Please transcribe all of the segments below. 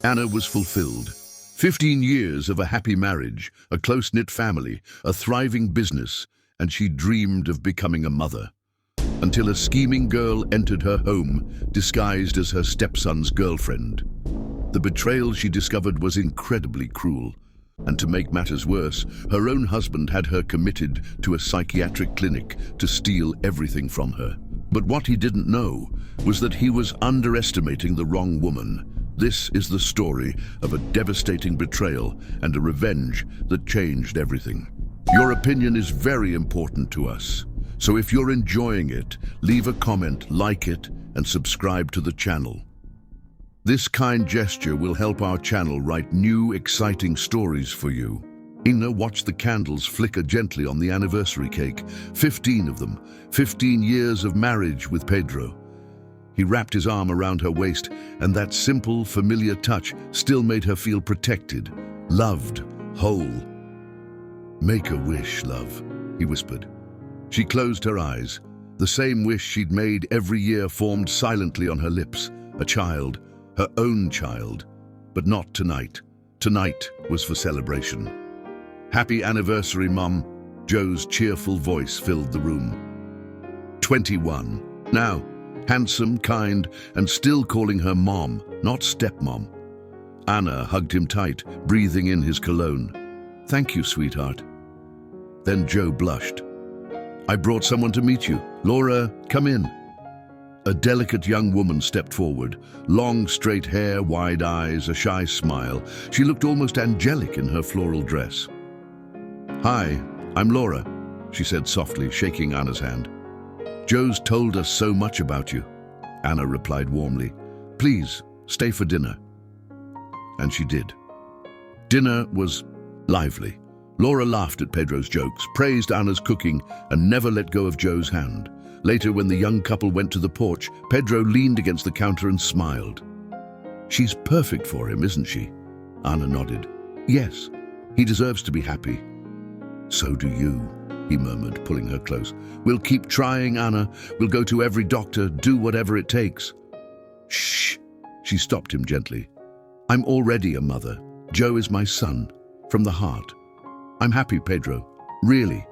Anna was fulfilled. 15 years of a happy marriage, a close-knit family, a thriving business, and she dreamed of becoming a mother. Until a scheming girl entered her home, disguised as her stepson's girlfriend. The betrayal she discovered was incredibly cruel. And to make matters worse, her own husband had her committed to a psychiatric clinic to steal everything from her. But what he didn't know was that he was underestimating the wrong woman. This is the story of a devastating betrayal and a revenge that changed everything. Your opinion is very important to us. So if you're enjoying it, leave a comment, like it, and subscribe to the channel. This kind gesture will help our channel write new, exciting stories for you. Inna watched the candles flicker gently on the anniversary cake. 15 of them. 15 years of marriage with Pedro. He wrapped his arm around her waist, and that simple, familiar touch still made her feel protected, loved, whole. "Make a wish, love," he whispered. She closed her eyes. The same wish she'd made every year formed silently on her lips. A child. Her own child, but not tonight. Tonight was for celebration. "Happy anniversary, Mum." Joe's cheerful voice filled the room. 21. Now, handsome, kind, and still calling her Mom, not stepmom. Anna hugged him tight, breathing in his cologne. "Thank you, sweetheart." Then Joe blushed. "I brought someone to meet you. Laura, come in." A delicate young woman stepped forward. Long, straight hair, wide eyes, a shy smile. She looked almost angelic in her floral dress. "Hi, I'm Laura," she said softly, shaking Anna's hand. "Joe's told us so much about you," Anna replied warmly. "Please, stay for dinner." And she did. Dinner was lively. Laura laughed at Pedro's jokes, praised Anna's cooking, and never let go of Joe's hand. Later, when the young couple went to the porch, Pedro leaned against the counter and smiled. "She's perfect for him, isn't she?" Anna nodded. "Yes, he deserves to be happy." "So do you," he murmured, pulling her close. "We'll keep trying, Anna. We'll go to every doctor, do whatever it takes." "Shh," she stopped him gently. "I'm already a mother. Joe is my son, from the heart. I'm happy, Pedro, really."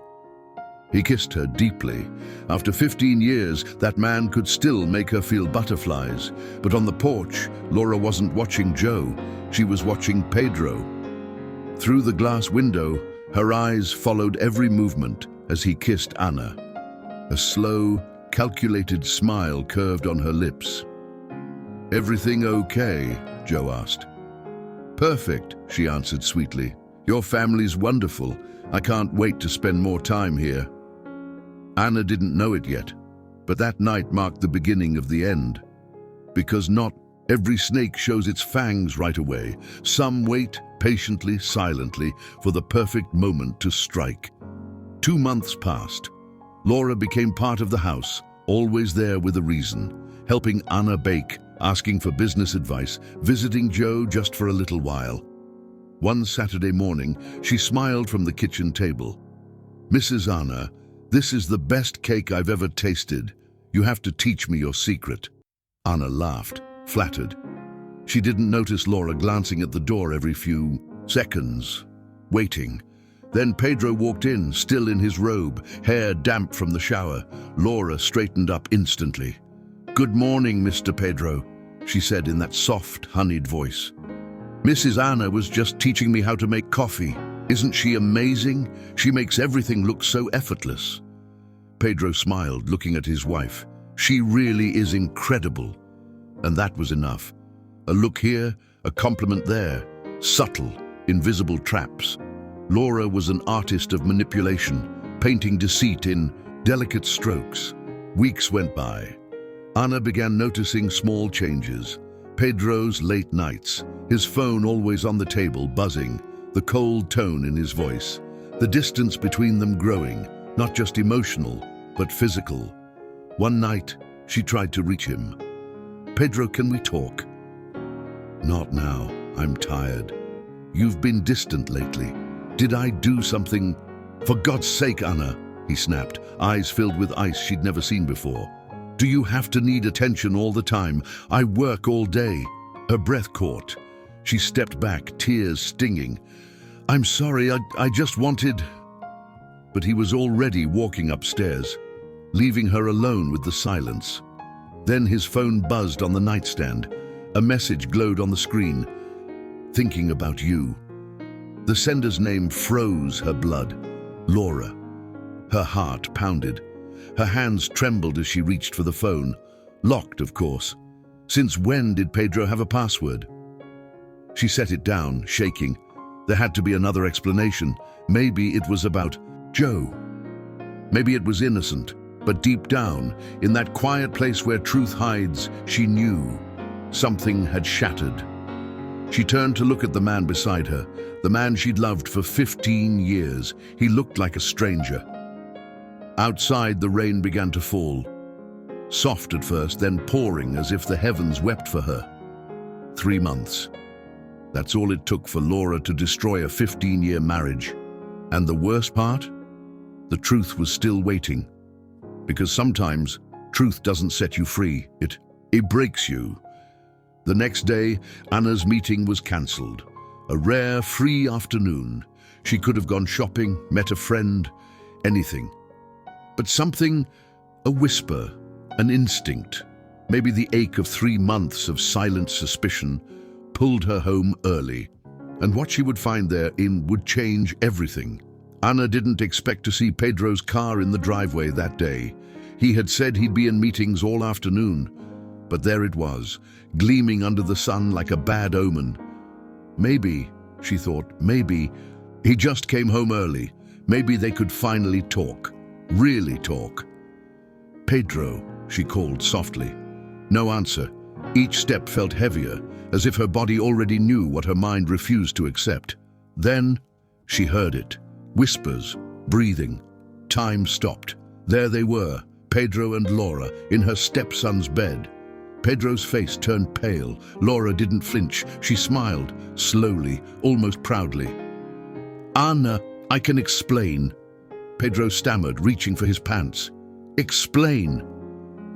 He kissed her deeply. After 15 years, that man could still make her feel butterflies. But on the porch, Laura wasn't watching Joe. She was watching Pedro. Through the glass window, her eyes followed every movement as he kissed Anna. A slow, calculated smile curved on her lips. "Everything okay?" Joe asked. "Perfect," she answered sweetly. "Your family's wonderful. I can't wait to spend more time here." Anna didn't know it yet, but that night marked the beginning of the end. Because not every snake shows its fangs right away. Some wait patiently, silently, for the perfect moment to strike. 2 months passed. Laura became part of the house, always there with a reason, helping Anna bake, asking for business advice, visiting Joe just for a little while. One Saturday morning, she smiled from the kitchen table. "Mrs. Anna, this is the best cake I've ever tasted. You have to teach me your secret." Anna laughed, flattered. She didn't notice Laura glancing at the door every few seconds, waiting. Then Pedro walked in, still in his robe, hair damp from the shower. Laura straightened up instantly. "Good morning, Mr. Pedro," she said in that soft, honeyed voice. "Mrs. Anna was just teaching me how to make coffee. Isn't she amazing? She makes everything look so effortless." Pedro smiled, looking at his wife. "She really is incredible." And that was enough. A look here, a compliment there, subtle, invisible traps. Laura was an artist of manipulation, painting deceit in delicate strokes. Weeks went by. Anna began noticing small changes. Pedro's late nights, his phone always on the table, buzzing, the cold tone in his voice, the distance between them growing, not just emotional, but physical. One night, she tried to reach him. "Pedro, can we talk?" "Not now. I'm tired. You've been distant lately. Did I do something?" "For God's sake, Anna," he snapped, eyes filled with ice she'd never seen before. "Do you have to need attention all the time? I work all day." Her breath caught. She stepped back, tears stinging. "I'm sorry, I just wanted..." But he was already walking upstairs, leaving her alone with the silence. Then his phone buzzed on the nightstand. A message glowed on the screen. "Thinking about you." The sender's name froze her blood. Laura. Her heart pounded. Her hands trembled as she reached for the phone. Locked, of course. Since when did Pedro have a password? She set it down, shaking. There had to be another explanation. Maybe it was about Joe. Maybe it was innocent, but deep down, in that quiet place where truth hides, she knew something had shattered. She turned to look at the man beside her, the man she'd loved for 15 years. He looked like a stranger. Outside, the rain began to fall. Soft at first, then pouring as if the heavens wept for her. 3 months. That's all it took for Laura to destroy a 15-year marriage. And the worst part? The truth was still waiting. Because sometimes, truth doesn't set you free. It breaks you. The next day, Anna's meeting was cancelled. A rare, free afternoon. She could have gone shopping, met a friend, anything. But something, a whisper, an instinct, maybe the ache of 3 months of silent suspicion, pulled her home early. And what she would find therein would change everything. Anna didn't expect to see Pedro's car in the driveway that day. He had said he'd be in meetings all afternoon. But there it was, gleaming under the sun like a bad omen. Maybe, she thought, maybe he just came home early. Maybe they could finally talk. Really talk. "Pedro," she called softly. No answer. Each step felt heavier, as if her body already knew what her mind refused to accept. Then she heard it. Whispers, breathing. Time stopped. There they were, Pedro and Laura, in her stepson's bed. Pedro's face turned pale. Laura didn't flinch. She smiled, slowly, almost proudly. "Anna, I can explain." Pedro stammered, reaching for his pants. "Explain."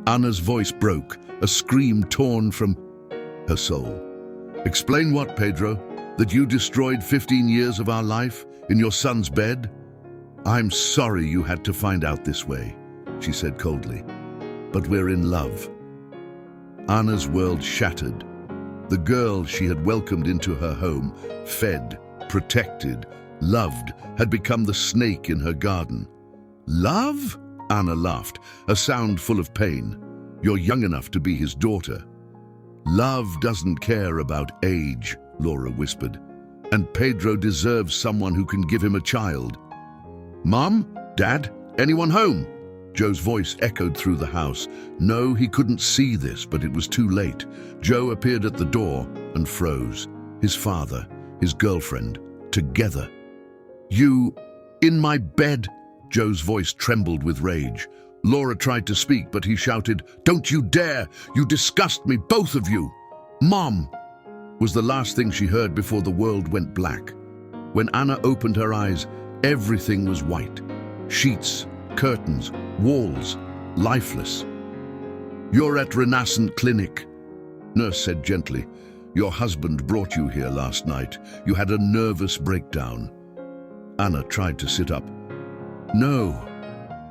Anna's voice broke, a scream torn from her soul. "Explain what, Pedro? That you destroyed 15 years of our life in your son's bed?" "I'm sorry you had to find out this way," she said coldly. "But we're in love." Anna's world shattered. The girl she had welcomed into her home, fed, protected, loved, had become the snake in her garden. "Love?" Anna laughed, a sound full of pain. "You're young enough to be his daughter." "Love doesn't care about age," Laura whispered. "And Pedro deserves someone who can give him a child." "Mom? Dad? Anyone home?" Joe's voice echoed through the house. No, he couldn't see this, but it was too late. Joe appeared at the door and froze. His father, his girlfriend, together. "You, in my bed?" Joe's voice trembled with rage. Laura tried to speak, but he shouted, "Don't you dare! You disgust me, both of you!" "Mom!" was the last thing she heard before the world went black. When Anna opened her eyes, everything was white. Sheets, curtains, walls, lifeless. "You're at Renascent Clinic," nurse said gently. "Your husband brought you here last night. You had a nervous breakdown." Anna tried to sit up. "No,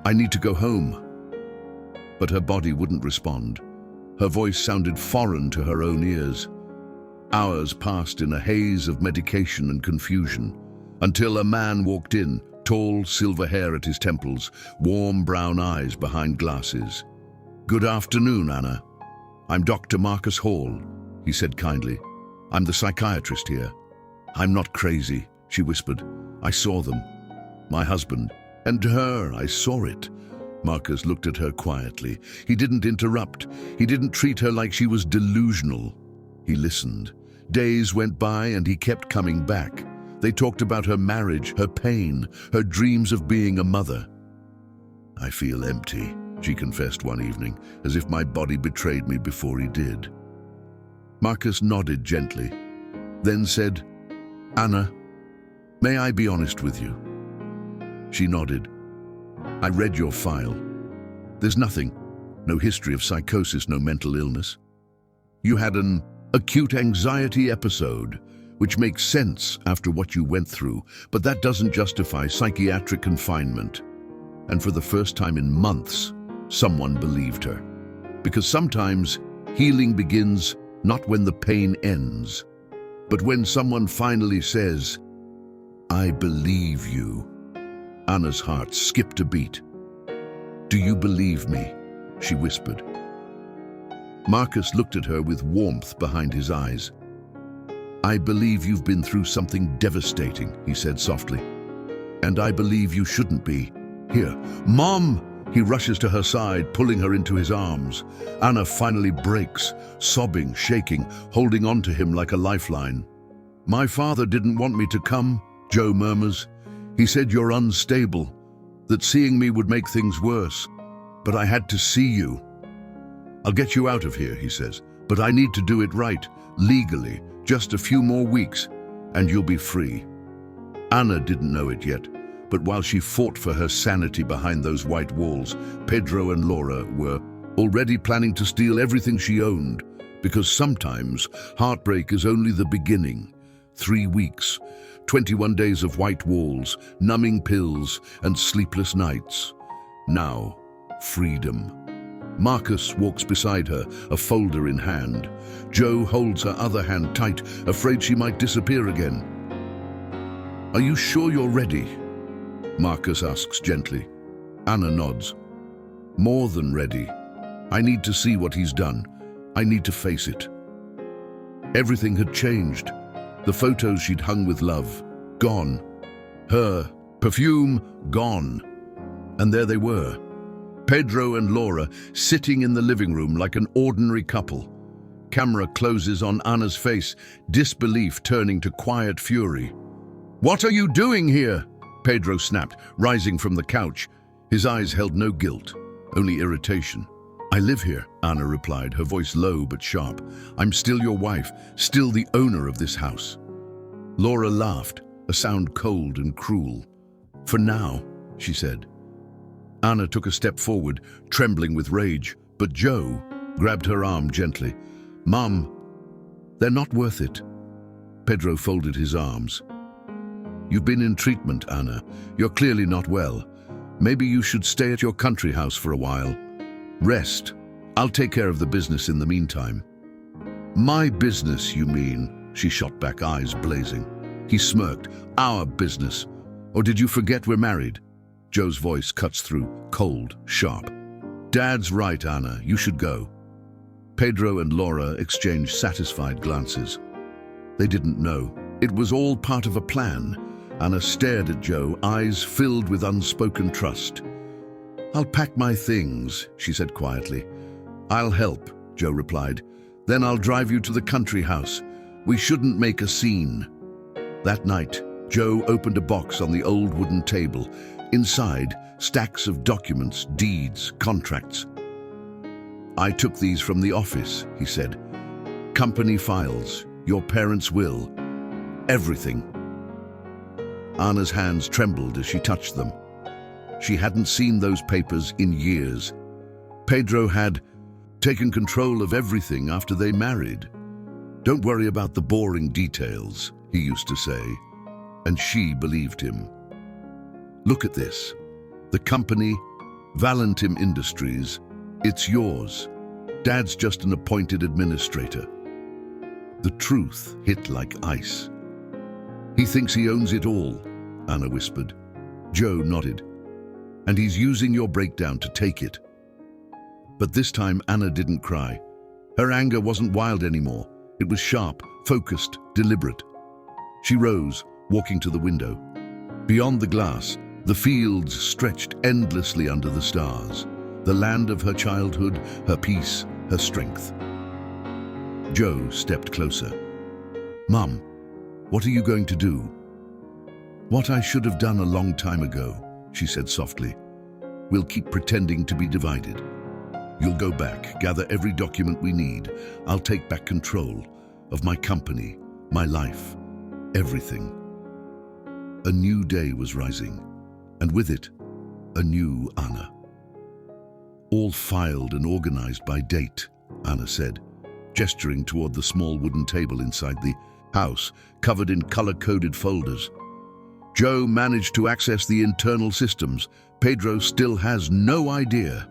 I need to go home." But her body wouldn't respond. Her voice sounded foreign to her own ears. Hours passed in a haze of medication and confusion, until a man walked in, tall, silver hair at his temples, warm brown eyes behind glasses. "Good afternoon, Anna. I'm Dr. Marcus Hall," he said kindly. "I'm the psychiatrist here." "I'm not crazy," she whispered. "I saw them. My husband. And her, I saw it." Marcus looked at her quietly. He didn't interrupt. He didn't treat her like she was delusional. He listened. Days went by and he kept coming back. They talked about her marriage, her pain, her dreams of being a mother. "I feel empty," she confessed one evening, as if my body betrayed me before he did. Marcus nodded gently, then said, "Anna, may I be honest with you?" She nodded. "I read your file. There's nothing. No history of psychosis, no mental illness. You had an acute anxiety episode, which makes sense after what you went through, but that doesn't justify psychiatric confinement. And for the first time in months, someone believed her. Because sometimes healing begins not when the pain ends, but when someone finally says, "I believe you." Anna's heart skipped a beat. "Do you believe me?" she whispered. Marcus looked at her with warmth behind his eyes. "I believe you've been through something devastating," he said softly. "And I believe you shouldn't be. Here, Mom!" He rushes to her side, pulling her into his arms. Anna finally breaks, sobbing, shaking, holding on to him like a lifeline. "My father didn't want me to come," Joe murmurs. "He said you're unstable, that seeing me would make things worse. But I had to see you." "I'll get you out of here," he says, "but I need to do it right, legally, just a few more weeks, and you'll be free." Anna didn't know it yet, but while she fought for her sanity behind those white walls, Pedro and Laura were already planning to steal everything she owned, because sometimes heartbreak is only the beginning. 3 weeks, 21 days of white walls, numbing pills, and sleepless nights. Now, freedom. Marcus walks beside her, a folder in hand. Joe holds her other hand tight, afraid she might disappear again. "Are you sure you're ready?" Marcus asks gently. Anna nods. "More than ready. I need to see what he's done. I need to face it." Everything had changed. The photos she'd hung with love, gone. Her perfume, gone. And there they were. Pedro and Laura sitting in the living room like an ordinary couple. Camera closes on Anna's face, disbelief turning to quiet fury. "What are you doing here?" Pedro snapped, rising from the couch. His eyes held no guilt, only irritation. "I live here," Anna replied, her voice low but sharp. "I'm still your wife, still the owner of this house." Laura laughed, a sound cold and cruel. "For now," she said. Anna took a step forward, trembling with rage, but Joe grabbed her arm gently. "Mom, they're not worth it." Pedro folded his arms. "You've been in treatment, Anna. You're clearly not well. Maybe you should stay at your country house for a while. Rest. I'll take care of the business in the meantime." "My business, you mean?" She shot back, eyes blazing. He smirked. "Our business. Or did you forget we're married?" Joe's voice cuts through, cold, sharp. "Dad's right, Anna. You should go." Pedro and Laura exchanged satisfied glances. They didn't know. It was all part of a plan. Anna stared at Joe, eyes filled with unspoken trust. "I'll pack my things," she said quietly. "I'll help," Joe replied. "Then I'll drive you to the country house. We shouldn't make a scene." That night, Joe opened a box on the old wooden table. Inside, stacks of documents, deeds, contracts. "I took these from the office," he said. "Company files, your parents' will, everything." Anna's hands trembled as she touched them. She hadn't seen those papers in years. Pedro had taken control of everything after they married. "Don't worry about the boring details," he used to say, and she believed him. "Look at this. The company, Valentim Industries, it's yours. Dad's just an appointed administrator." The truth hit like ice. "He thinks he owns it all," Anna whispered. Joe nodded. "And he's using your breakdown to take it." But this time Anna didn't cry. Her anger wasn't wild anymore. It was sharp, focused, deliberate. She rose, walking to the window. Beyond the glass, the fields stretched endlessly under the stars, the land of her childhood, her peace, her strength. Joe stepped closer. "Mum, what are you going to do?" "What I should have done a long time ago," she said softly. "We'll keep pretending to be divided. You'll go back, gather every document we need. I'll take back control of my company, my life, everything." A new day was rising, and with it, a new Anna. "All filed and organized by date," Anna said, gesturing toward the small wooden table inside the house covered in color-coded folders. Joe managed to access the internal systems. Pedro still has no idea.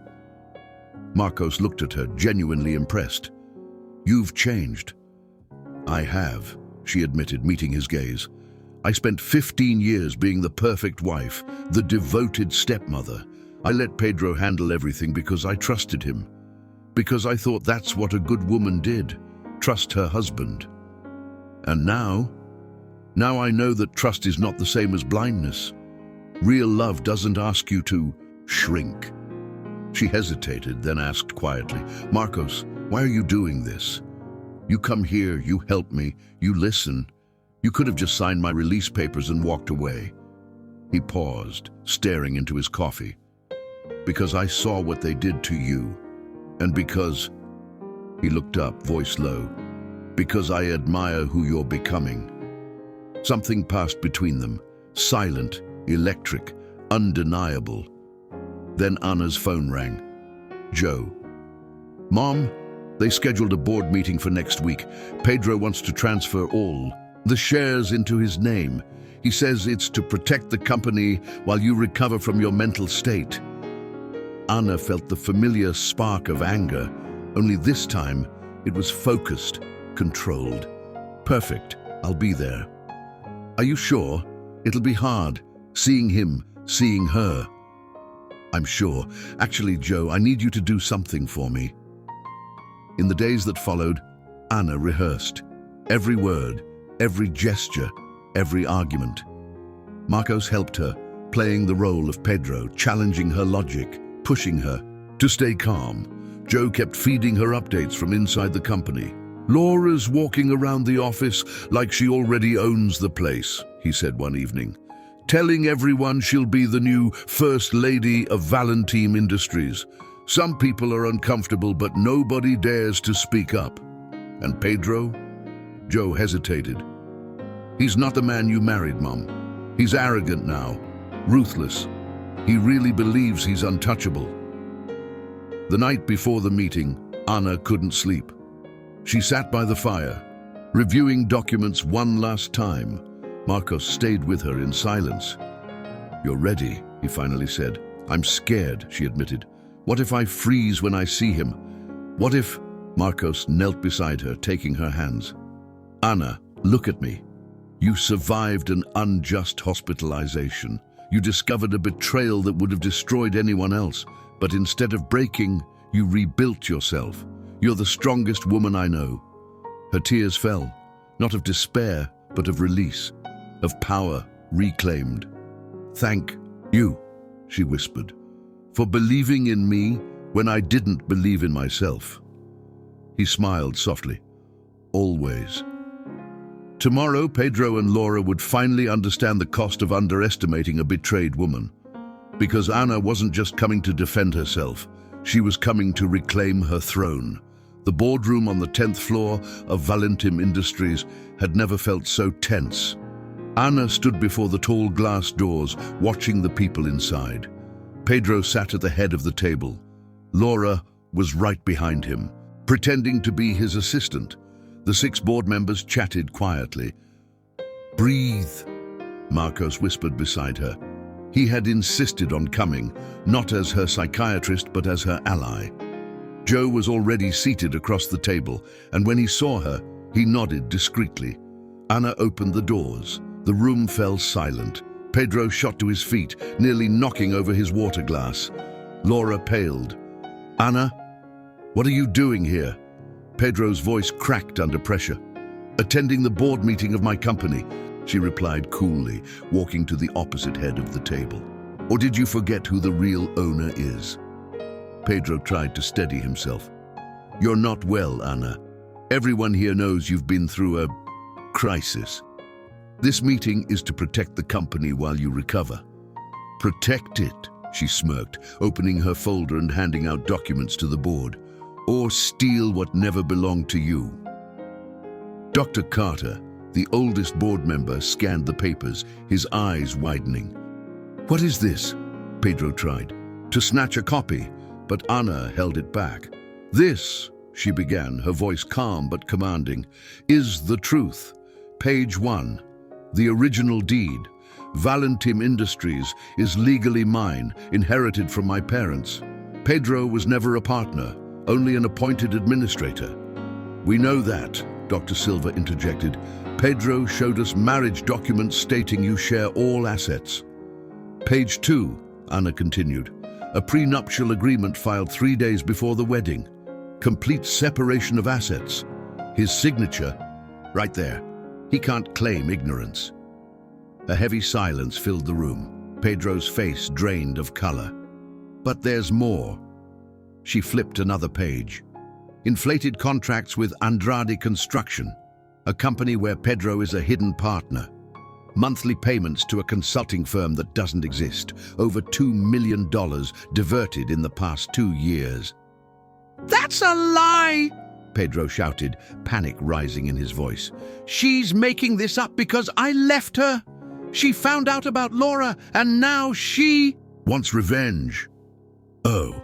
Marcos looked at her, genuinely impressed. "You've changed." "I have," she admitted, meeting his gaze. "I spent 15 years being the perfect wife, the devoted stepmother. I let Pedro handle everything because I trusted him. Because I thought that's what a good woman did, trust her husband. And now I know that trust is not the same as blindness. Real love doesn't ask you to shrink." She hesitated, then asked quietly, "Marcos, why are you doing this? You come here, you help me, you listen. You could have just signed my release papers and walked away." He paused, staring into his coffee. "Because I saw what they did to you. And because," he looked up, voice low, "because I admire who you're becoming." Something passed between them, silent, electric, undeniable. Then Anna's phone rang. "Joe." "Mom, they scheduled a board meeting for next week. Pedro wants to transfer all the shares into his name. He says it's to protect the company while you recover from your mental state." Anna felt the familiar spark of anger, only this time it was focused, controlled. "Perfect, I'll be there." "Are you sure? It'll be hard, seeing him, seeing her." "I'm sure. Actually, Joe, I need you to do something for me." In the days that followed, Anna rehearsed. Every word, every gesture, every argument. Marcos helped her, playing the role of Pedro, challenging her logic, pushing her to stay calm. Joe kept feeding her updates from inside the company. "Laura's walking around the office like she already owns the place," he said one evening, "telling everyone she'll be the new First Lady of Valentine Industries. Some people are uncomfortable, but nobody dares to speak up." "And Pedro?" Joe hesitated. "He's not the man you married, Mom. He's arrogant now, ruthless. He really believes he's untouchable." The night before the meeting, Anna couldn't sleep. She sat by the fire, reviewing documents one last time. Marcos stayed with her in silence. "You're ready," he finally said. "I'm scared," she admitted. "What if I freeze when I see him? What if—" Marcos knelt beside her, taking her hands. "Anna, look at me. You survived an unjust hospitalization. You discovered a betrayal that would have destroyed anyone else, but instead of breaking, you rebuilt yourself. You're the strongest woman I know." Her tears fell, not of despair, but of release, of power reclaimed. "Thank you," she whispered, "for believing in me when I didn't believe in myself." He smiled softly. "Always." Tomorrow, Pedro and Laura would finally understand the cost of underestimating a betrayed woman. Because Anna wasn't just coming to defend herself, she was coming to reclaim her throne. The boardroom on the 10th floor of Valentine Industries had never felt so tense. Anna stood before the tall glass doors, watching the people inside. Pedro sat at the head of the table. Laura was right behind him, pretending to be his assistant. The 6 board members chatted quietly. "Breathe," Marcos whispered beside her. He had insisted on coming, not as her psychiatrist, but as her ally. Joe was already seated across the table, and when he saw her, he nodded discreetly. Anna opened the doors. The room fell silent. Pedro shot to his feet, nearly knocking over his water glass. Laura paled. "Anna, what are you doing here?" Pedro's voice cracked under pressure. "Attending the board meeting of my company," she replied coolly, walking to the opposite head of the table. "Or did you forget who the real owner is?" Pedro tried to steady himself. "You're not well, Anna. Everyone here knows you've been through a crisis. This meeting is to protect the company while you recover." "Protect it," she smirked, opening her folder and handing out documents to the board. "Or steal what never belonged to you." Dr. Carter, the oldest board member, scanned the papers, his eyes widening. "What is this?" Pedro tried to snatch a copy, but Anna held it back. "This," she began, her voice calm but commanding, "is the truth. Page 1. The original deed. Valentim Industries is legally mine, inherited from my parents. Pedro was never a partner, only an appointed administrator. We know that, Dr. Silva interjected. Pedro showed us marriage documents stating you share all assets. Page 2, Anna continued. A prenuptial agreement filed 3 days before the wedding. Complete separation of assets. His signature, right there. He can't claim ignorance. A heavy silence filled the room, Pedro's face drained of color. But there's more. She flipped another page. Inflated contracts with Andrade Construction, a company where Pedro is a hidden partner. Monthly payments to a consulting firm that doesn't exist. Over $2 million diverted in the past 2 years. That's a lie! Pedro shouted, panic rising in his voice. She's making this up because I left her. She found out about Laura, and now she wants revenge. Oh.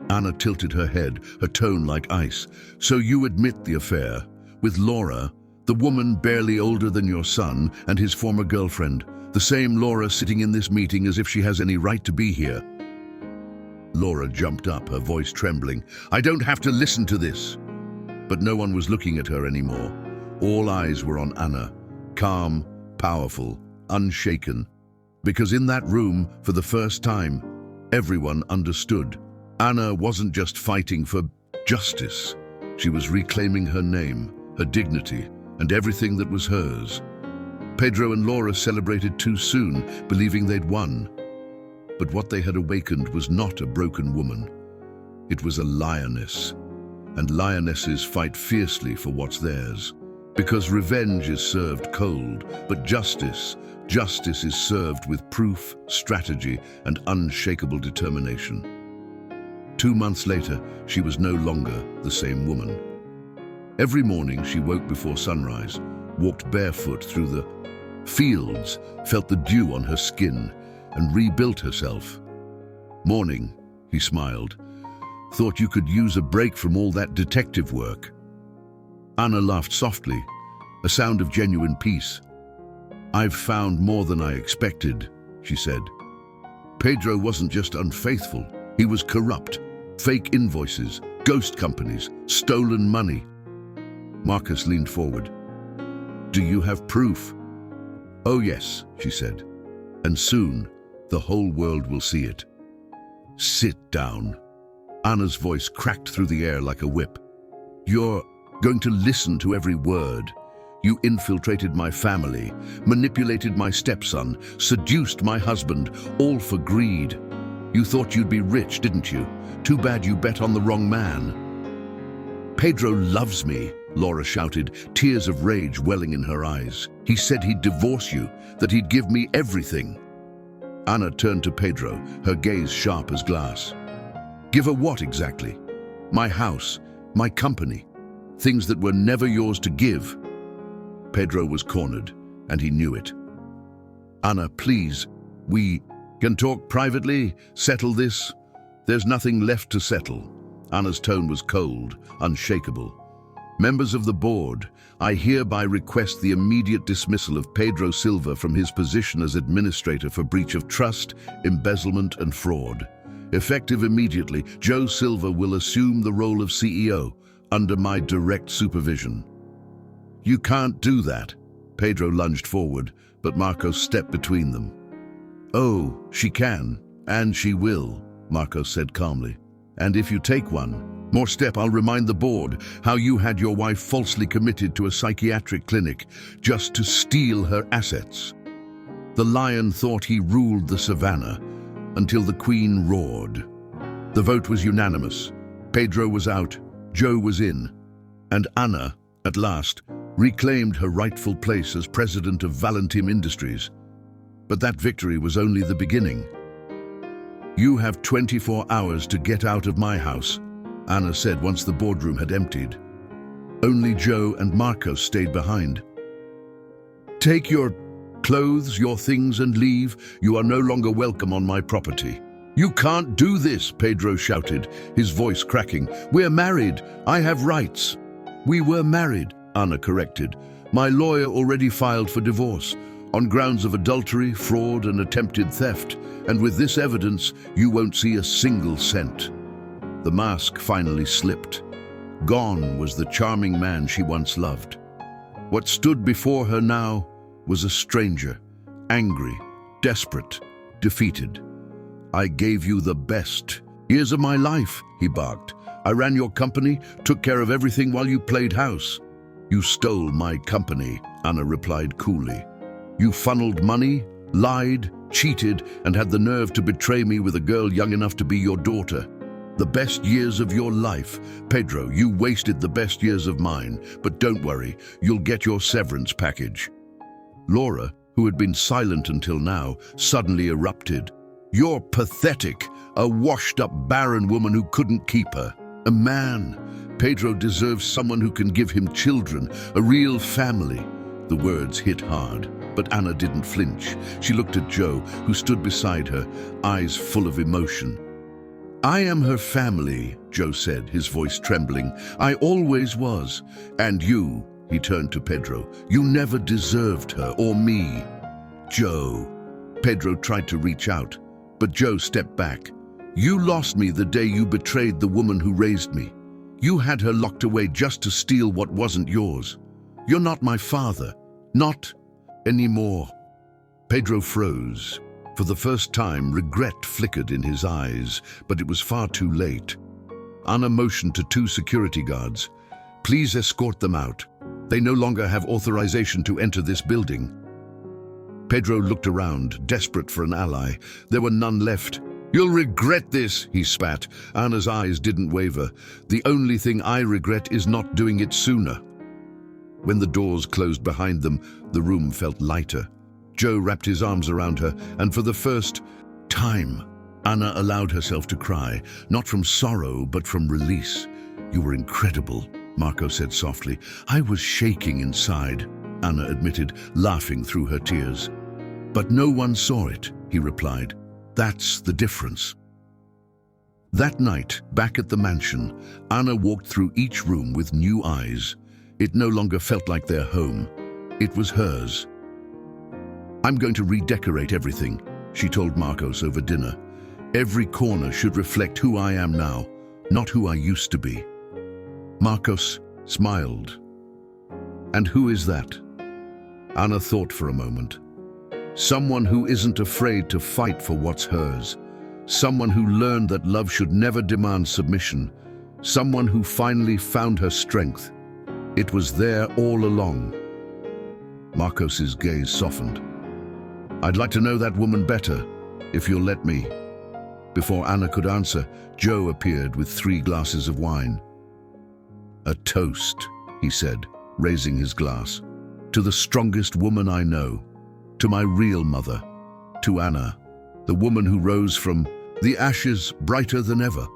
Anna tilted her head, her tone like ice. So you admit the affair with Laura, the woman barely older than your son and his former girlfriend, the same Laura sitting in this meeting as if she has any right to be here. Laura jumped up, her voice trembling. I don't have to listen to this. But no one was looking at her anymore. All eyes were on Anna, calm, powerful, unshaken. Because in that room, for the first time, everyone understood. Anna wasn't just fighting for justice. She was reclaiming her name, her dignity, and everything that was hers. Pedro and Laura celebrated too soon, believing they'd won. But what they had awakened was not a broken woman. It was a lioness. And lionesses fight fiercely for what's theirs. Because revenge is served cold, but justice is served with proof, strategy, and unshakable determination. 2 months later, she was no longer the same woman. Every morning she woke before sunrise, walked barefoot through the fields, felt the dew on her skin, and rebuilt herself. Morning, he smiled. Thought you could use a break from all that detective work. Anna laughed softly, a sound of genuine peace. I've found more than I expected, she said. Pedro wasn't just unfaithful, he was corrupt. Fake invoices, ghost companies, stolen money. Marcus leaned forward. Do you have proof? Oh yes, she said. And soon, the whole world will see it. Sit down. Anna's voice cracked through the air like a whip. You're going to listen to every word. You infiltrated my family, manipulated my stepson, seduced my husband, all for greed. You thought you'd be rich, didn't you? Too bad you bet on the wrong man. Pedro loves me, Laura shouted, tears of rage welling in her eyes. He said he'd divorce you, that he'd give me everything. Anna turned to Pedro, her gaze sharp as glass. Give her what exactly? My house, my company, things that were never yours to give. Pedro was cornered, and he knew it. Anna, please, we can talk privately, settle this. There's nothing left to settle. Anna's tone was cold, unshakable. Members of the board, I hereby request the immediate dismissal of Pedro Silva from his position as administrator for breach of trust, embezzlement, and fraud. Effective immediately, Joe Silva will assume the role of CEO under my direct supervision. You can't do that. Pedro lunged forward, but Marcos stepped between them. Oh, she can, and she will, Marcos said calmly. And if you take one more step, I'll remind the board how you had your wife falsely committed to a psychiatric clinic just to steal her assets. The lion thought he ruled the savannah until the queen roared. The vote was unanimous. Pedro was out, Joe was in, and Anna, at last, reclaimed her rightful place as president of Valentim Industries. But that victory was only the beginning. You have 24 hours to get out of my house, Anna said once the boardroom had emptied. Only Joe and Marcos stayed behind. Take your clothes, your things, and leave. You are no longer welcome on my property. You can't do this, Pedro shouted, his voice cracking. We're married. I have rights. We were married, Anna corrected, My lawyer already filed for divorce on grounds of adultery, fraud, and attempted theft, and with this evidence, you won't see a single cent." The mask finally slipped. Gone was the charming man she once loved. What stood before her now was a stranger, angry, desperate, defeated. "I gave you the best years of my life," he barked. "I ran your company, took care of everything while you played house." "You stole my company," Anna replied coolly. "You funneled money, lied, cheated, and had the nerve to betray me with a girl young enough to be your daughter. The best years of your life. Pedro, you wasted the best years of mine, but don't worry, you'll get your severance package." Laura, who had been silent until now, suddenly erupted. "You're pathetic, a washed-up barren woman who couldn't keep her. A man. Pedro deserves someone who can give him children, a real family." The words hit hard, but Anna didn't flinch. She looked at Joe, who stood beside her, eyes full of emotion. "I am her family," Joe said, his voice trembling. "I always was. And you," he turned to Pedro, "you never deserved her or me." "Joe." Pedro tried to reach out, but Joe stepped back. "You lost me the day you betrayed the woman who raised me. You had her locked away just to steal what wasn't yours. You're not my father. Not anymore." Pedro froze. For the first time, regret flickered in his eyes, but it was far too late. Anna motioned to two security guards. "Please escort them out. They no longer have authorization to enter this building." Pedro looked around, desperate for an ally. There were none left. "You'll regret this," he spat. Anna's eyes didn't waver. "The only thing I regret is not doing it sooner." When the doors closed behind them, the room felt lighter. Joe wrapped his arms around her, and for the first time, Anna allowed herself to cry, not from sorrow, but from release. "You were incredible," Marco said softly. "I was shaking inside," Anna admitted, laughing through her tears. "But no one saw it," he replied. "That's the difference." That night, back at the mansion, Anna walked through each room with new eyes. It no longer felt like their home. It was hers. "I'm going to redecorate everything," she told Marcos over dinner. "Every corner should reflect who I am now, not who I used to be." Marcos smiled. "And who is that?" Anna thought for a moment. "Someone who isn't afraid to fight for what's hers. Someone who learned that love should never demand submission. Someone who finally found her strength. It was there all along." Marcos's gaze softened. "I'd like to know that woman better, if you'll let me." Before Anna could answer, Joe appeared with 3 glasses of wine. "A toast," he said, raising his glass. "To the strongest woman I know. To my real mother. To Anna, the woman who rose from the ashes brighter than ever."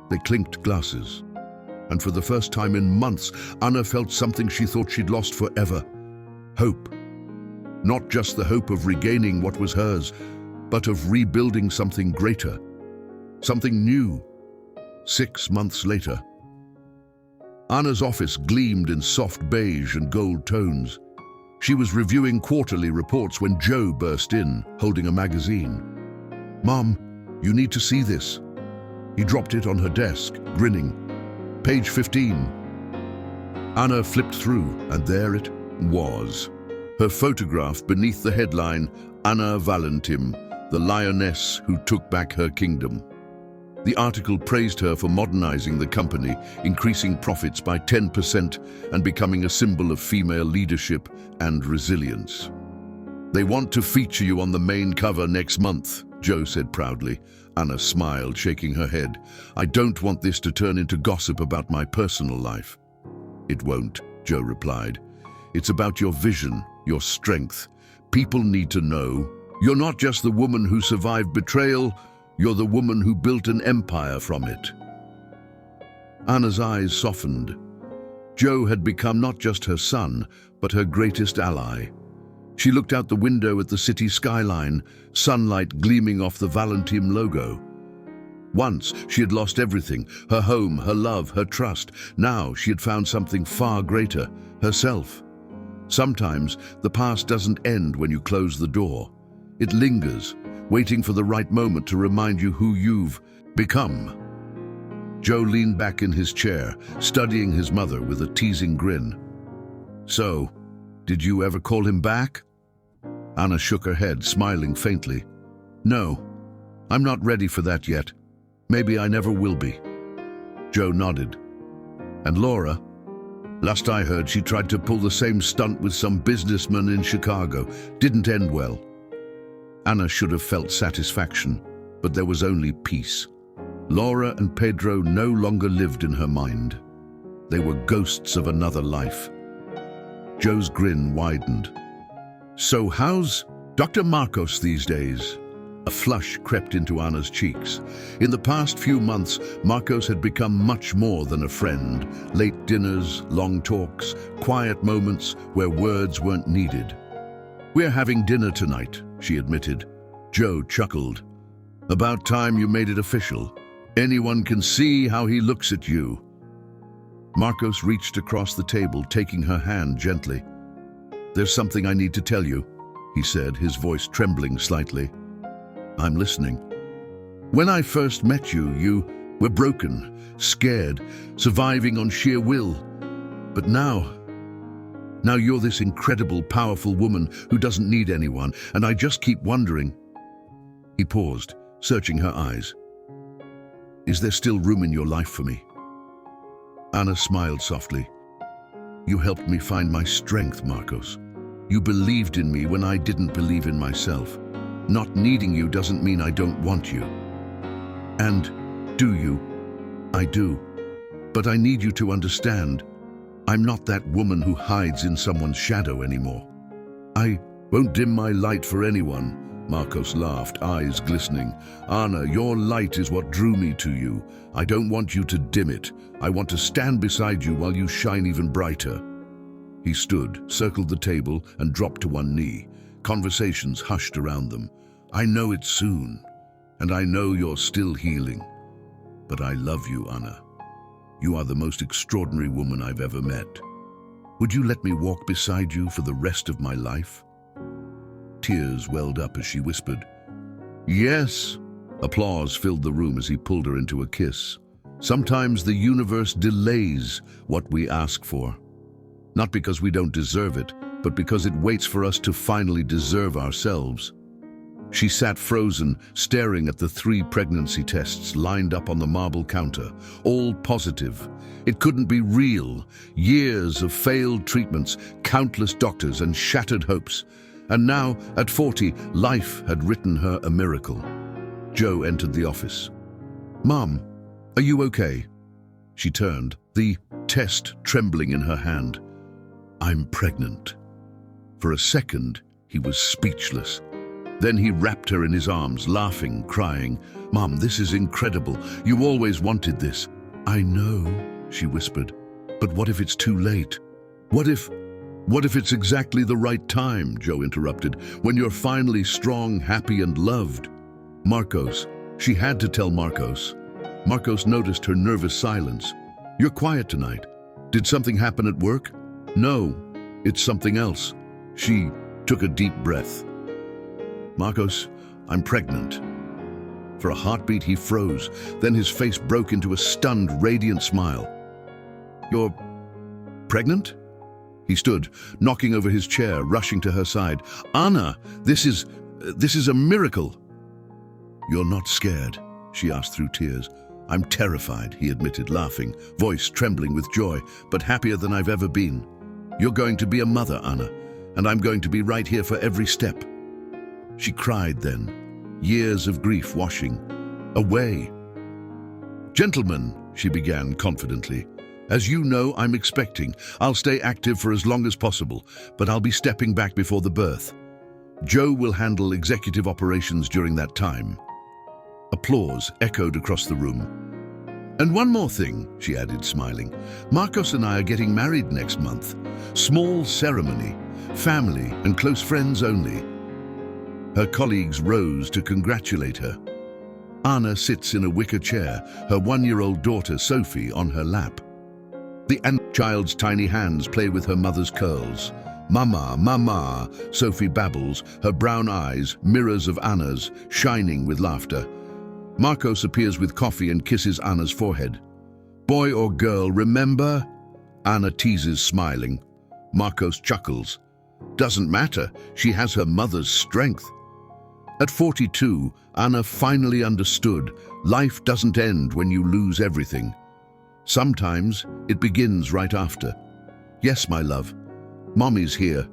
They clinked glasses. And for the first time in months, Anna felt something she thought she'd lost forever. Hope. Not just the hope of regaining what was hers, but of rebuilding something greater. Something new. 6 months later. Anna's office gleamed in soft beige and gold tones. She was reviewing quarterly reports when Joe burst in, holding a magazine. "Mom, you need to see this." He dropped it on her desk, grinning. "Page 15. Anna flipped through, and there it was. Her photograph beneath the headline, "Anna Valentim, the lioness who took back her kingdom." The article praised her for modernizing the company, increasing profits by 10% and becoming a symbol of female leadership and resilience. "They want to feature you on the main cover next month," Joe said proudly. Anna smiled, shaking her head. "I don't want this to turn into gossip about my personal life." "It won't," Joe replied. "It's about your vision, your strength. People need to know you're not just the woman who survived betrayal, you're the woman who built an empire from it." Anna's eyes softened. Joe had become not just her son, but her greatest ally. She looked out the window at the city skyline, sunlight gleaming off the Valentim logo. Once she had lost everything, her home, her love, her trust. Now she had found something far greater, herself. Sometimes the past doesn't end when you close the door. It lingers, waiting for the right moment to remind you who you've become. Joe leaned back in his chair, studying his mother with a teasing grin. "So, did you ever call him back?" Anna shook her head, smiling faintly. "No, I'm not ready for that yet. Maybe I never will be." Joe nodded. "And Laura? Last I heard, she tried to pull the same stunt with some businessman in Chicago. Didn't end well." Anna should have felt satisfaction, but there was only peace. Laura and Pedro no longer lived in her mind. They were ghosts of another life. Joe's grin widened. "So how's Dr. Marcos these days?" A flush crept into Anna's cheeks. In the past few months, Marcos had become much more than a friend. Late dinners, long talks, quiet moments where words weren't needed. "We're having dinner tonight," she admitted. Joe chuckled. "About time you made it official. Anyone can see how he looks at you." Marcos reached across the table, taking her hand gently. "There's something I need to tell you," he said, his voice trembling slightly. "I'm listening. When I first met you, you were broken, scared, surviving on sheer will. But now you're this incredible, powerful woman who doesn't need anyone, and I just keep wondering." He paused, searching her eyes. "Is there still room in your life for me?" Anna smiled softly. "You helped me find my strength, Marcos. You believed in me when I didn't believe in myself. Not needing you doesn't mean I don't want you. And do you? I do. But I need you to understand, I'm not that woman who hides in someone's shadow anymore. I won't dim my light for anyone." Marcos laughed, eyes glistening. "Anna, your light is what drew me to you. I don't want you to dim it. I want to stand beside you while you shine even brighter." He stood, circled the table, and dropped to one knee. Conversations hushed around them. "I know it's soon, and I know you're still healing. But I love you, Anna. You are the most extraordinary woman I've ever met. Would you let me walk beside you for the rest of my life?" Tears welled up as she whispered, "Yes." Applause filled the room as he pulled her into a kiss. Sometimes the universe delays what we ask for. Not because we don't deserve it, but because it waits for us to finally deserve ourselves. She sat frozen, staring at the 3 pregnancy tests lined up on the marble counter, all positive. It couldn't be real. Years of failed treatments, countless doctors, and shattered hopes. And now, at 40, life had written her a miracle. Joe entered the office. "Mom, are you okay?" She turned, the test trembling in her hand. "I'm pregnant." For a second, he was speechless. Then he wrapped her in his arms, laughing, crying, "Mom, this is incredible. You always wanted this." "I know," she whispered. "But what if it's too late? What if it's exactly the right time?" Joe interrupted. "When you're finally strong, happy, and loved." "Marcos." She had to tell Marcos. Marcos noticed her nervous silence. "You're quiet tonight. Did something happen at work?" "No, it's something else." She took a deep breath. "Marcos, I'm pregnant." For a heartbeat, he froze. Then his face broke into a stunned, radiant smile. "You're pregnant?" He stood, knocking over his chair, rushing to her side. "Anna, this is a miracle." "You're not scared?" she asked through tears. "I'm terrified," he admitted, laughing, voice trembling with joy, "but happier than I've ever been. You're going to be a mother, Anna, and I'm going to be right here for every step." She cried then, years of grief washing away. "Gentlemen," she began confidently, "as you know, I'm expecting. I'll stay active for as long as possible, but I'll be stepping back before the birth. Joe will handle executive operations during that time." Applause echoed across the room. "And one more thing," she added, smiling. "Marcos and I are getting married next month. Small ceremony, family and close friends only." Her colleagues rose to congratulate her. Anna sits in a wicker chair, her 1-year-old daughter Sophie on her lap. The child's tiny hands play with her mother's curls. "Mama, mama," Sophie babbles, her brown eyes, mirrors of Anna's, shining with laughter. Marcos appears with coffee and kisses Anna's forehead. "Boy or girl, remember?" Anna teases, smiling. Marcos chuckles. "Doesn't matter, she has her mother's strength." At 42, Anna finally understood life doesn't end when you lose everything. Sometimes it begins right after. "Yes, my love. Mommy's here."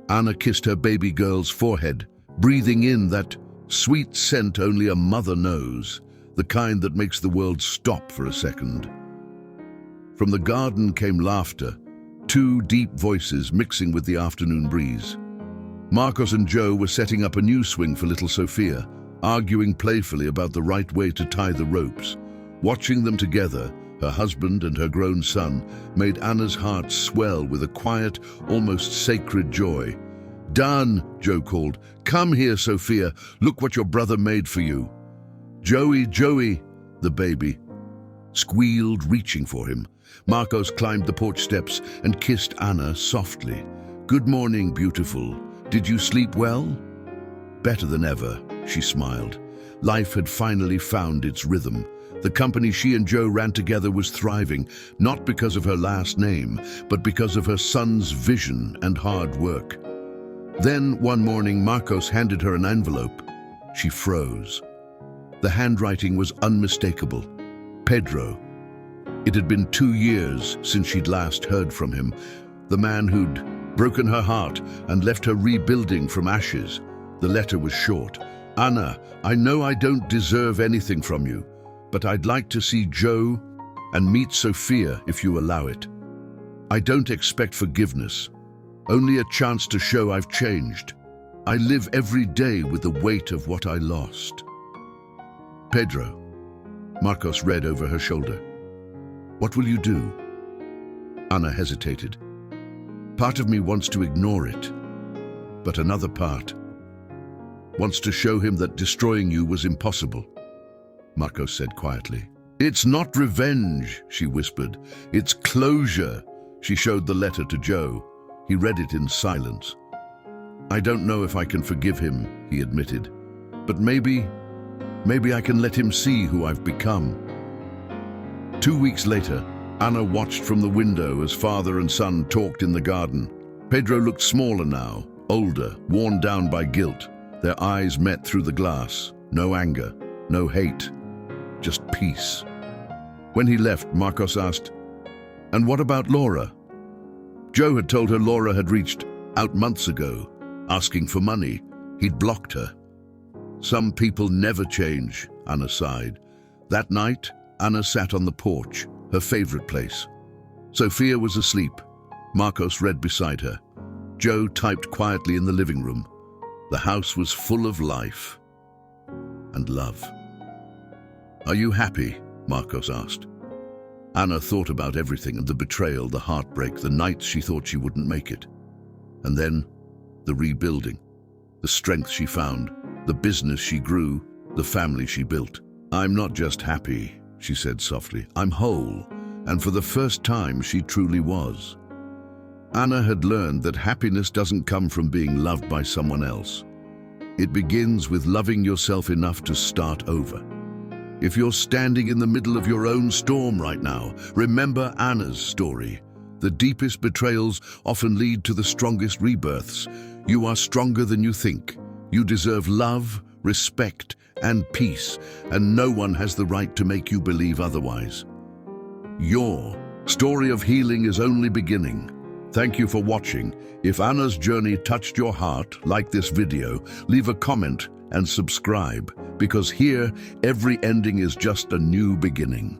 Anna kissed her baby girl's forehead, breathing in that sweet scent only a mother knows, the kind that makes the world stop for a second. From the garden came laughter, two deep voices mixing with the afternoon breeze. Marcos and Joe were setting up a new swing for little Sophia, arguing playfully about the right way to tie the ropes. Watching them together, her husband and her grown son, made Anna's heart swell with a quiet, almost sacred joy. "Done," Joe called. "Come here, Sophia. Look what your brother made for you." "Joey, Joey," the baby squealed, reaching for him. Marcos climbed the porch steps and kissed Anna softly. "Good morning, beautiful. Did you sleep well?" "Better than ever," she smiled. Life had finally found its rhythm. The company she and Joe ran together was thriving, not because of her last name, but because of her son's vision and hard work. Then, one morning, Marcos handed her an envelope. She froze. The handwriting was unmistakable. Pedro. It had been 2 years since she'd last heard from him, the man who'd broken her heart and left her rebuilding from ashes. The letter was short. "Anna, I know I don't deserve anything from you, but I'd like to see Joe and meet Sophia if you allow it. I don't expect forgiveness, only a chance to show I've changed. I live every day with the weight of what I lost." "Pedro," Marcos read over her shoulder. "What will you do?" Anna hesitated. "Part of me wants to ignore it, but another part wants to show him that destroying you was impossible," Marcos said quietly. "It's not revenge," she whispered. "It's closure." She showed the letter to Joe. He read it in silence. "I don't know if I can forgive him," he admitted, "but maybe I can let him see who I've become." 2 weeks later, Anna watched from the window as father and son talked in the garden. Pedro looked smaller now, older, worn down by guilt. Their eyes met through the glass. No anger, no hate, just peace. When he left, Marcos asked, "And what about Laura?" Joe had told her Laura had reached out months ago, asking for money. He'd blocked her. "Some people never change," Anna sighed. That night, Anna sat on the porch, her favorite place. Sophia was asleep. Marcos read beside her. Joe typed quietly in the living room. The house was full of life and love. "Are you happy?" Marcos asked. Anna thought about everything, and the betrayal, the heartbreak, the nights she thought she wouldn't make it. And then, the rebuilding, the strength she found, the business she grew, the family she built. "I'm not just happy," she said softly. "I'm whole," and for the first time she truly was. Anna had learned that happiness doesn't come from being loved by someone else. It begins with loving yourself enough to start over. If you're standing in the middle of your own storm right now, remember Anna's story. The deepest betrayals often lead to the strongest rebirths. You are stronger than you think. You deserve love, respect, and peace, and no one has the right to make you believe otherwise. Your story of healing is only beginning. Thank you for watching. If Anna's journey touched your heart, like this video, leave a comment and subscribe, because here, every ending is just a new beginning.